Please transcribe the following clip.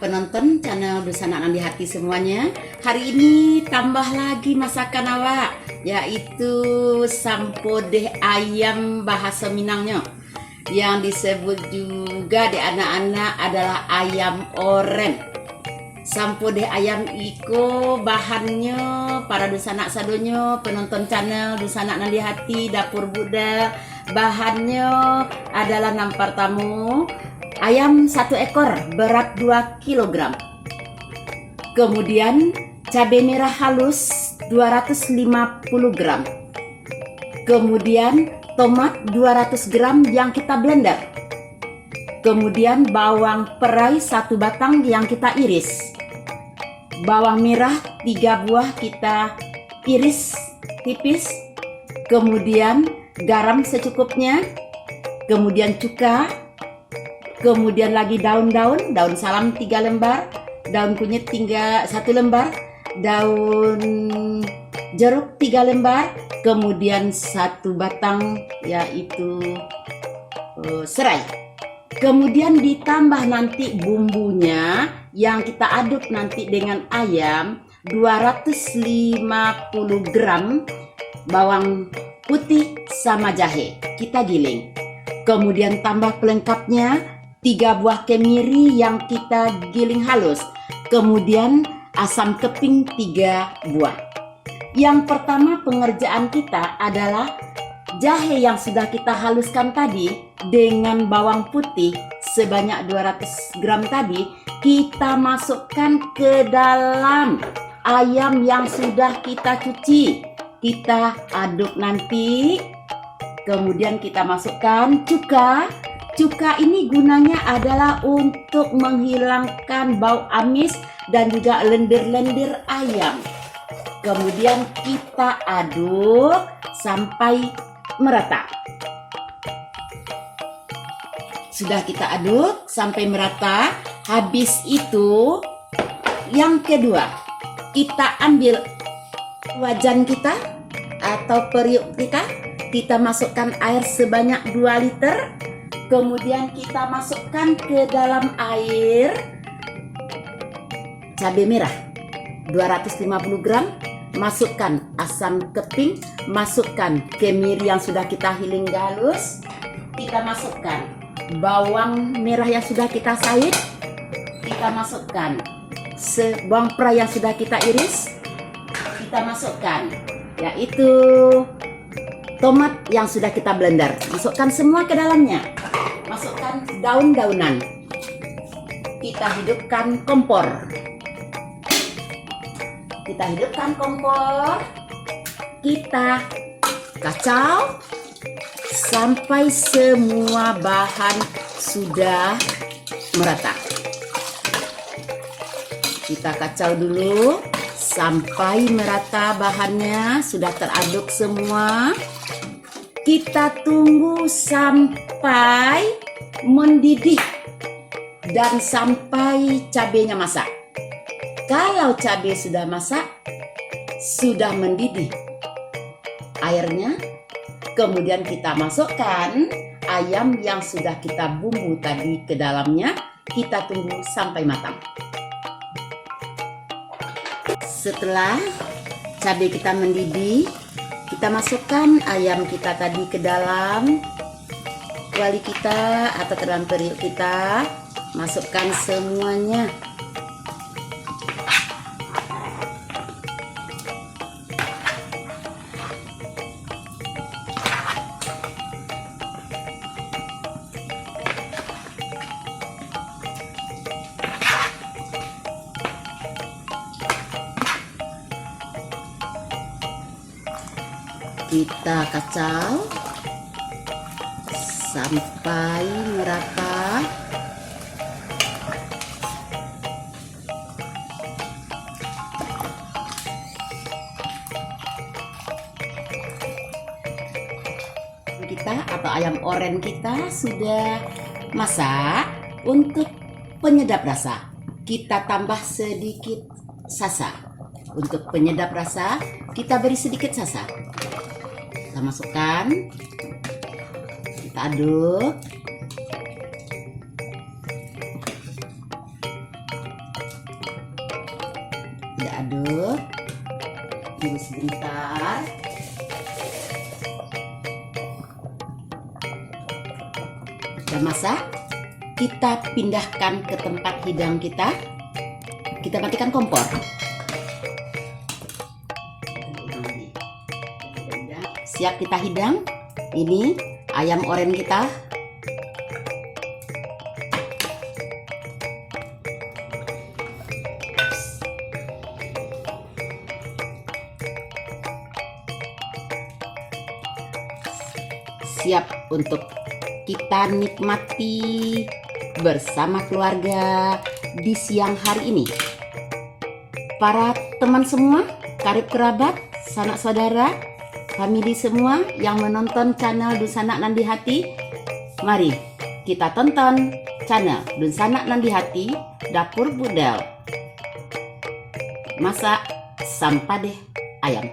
Penonton channel Dusana Nandi Hati semuanya, hari ini tambah lagi masakan awak, yaitu sampodeh ayam bahasa Minangnya, yang disebut juga di anak-anak adalah ayam oren. Sampodeh ayam iko bahannya para Dusana sadonyo, penonton channel Dusana Nandi Hati, dapur Buddha, bahannya adalah nampar tamu ayam 1 ekor berat 2 kg. Kemudian cabai merah halus 250 gram. Kemudian tomat 200 gram yang kita blender. Kemudian bawang perai 1 batang yang kita iris. Bawang merah 3 buah kita iris tipis. Kemudian garam secukupnya. Kemudian cuka. Kemudian lagi daun salam 3 lembar, daun kunyit 1 lembar, daun jeruk 3 lembar, kemudian 1 batang yaitu serai. Kemudian ditambah nanti bumbunya yang kita aduk nanti dengan ayam 250 gram bawang putih sama jahe, kita giling. Kemudian tambah pelengkapnya 3 buah kemiri yang kita giling halus. Kemudian asam keping 3 buah. Yang pertama pengerjaan kita adalah jahe yang sudah kita haluskan tadi dengan bawang putih sebanyak 200 gram tadi, kita masukkan ke dalam ayam yang sudah kita cuci. Kita aduk nanti. Kemudian kita masukkan cuka. Cuka ini gunanya adalah untuk menghilangkan bau amis dan juga lendir-lendir ayam. Kemudian kita aduk sampai merata. Sudah kita aduk sampai merata. Habis itu yang kedua, kita ambil wajan kita atau periuk kita masukkan air sebanyak 2 liter. Kemudian kita masukkan ke dalam air cabai merah 250 gram, masukkan asam keping, masukkan kemiri yang sudah kita giling halus, kita masukkan bawang merah yang sudah kita sayur, kita masukkan bawang perai yang sudah kita iris, kita masukkan yaitu tomat yang sudah kita blender, masukkan semua ke dalamnya. Masukkan daun-daunan. Kita hidupkan kompor. Kita kacau sampai semua bahan sudah merata. Kita kacau dulu sampai merata bahannya, sudah teraduk semua. Kita tunggu sampai mendidih dan sampai cabenya masak. Kalau cabai sudah masak, sudah mendidih airnya, kemudian kita masukkan ayam yang sudah kita bumbu tadi ke dalamnya. Kita tunggu sampai matang. Setelah cabai kita mendidih, kita masukkan ayam kita tadi ke dalam kuali kita atau ke dalam periuk kita. Masukkan semuanya. Kita kacau sampai merata. Kita atau ayam oren kita sudah masak. Untuk penyedap rasa, kita tambah sedikit sasa. Untuk penyedap rasa, kita beri sedikit sasa. Kita masukkan, kita aduk, sebentar. Sudah masak, kita pindahkan ke tempat hidang kita. Kita matikan kompor. Siap kita hidang. Ini ayam oren kita. Siap untuk kita nikmati bersama keluarga di siang hari ini. Para teman semua, karib kerabat, sanak saudara, famili semua yang menonton channel Dun Sanak Nan di Hati, mari kita tonton channel Dun Sanak Nan di Hati Dapur Budal. Masak sampah deh ayam.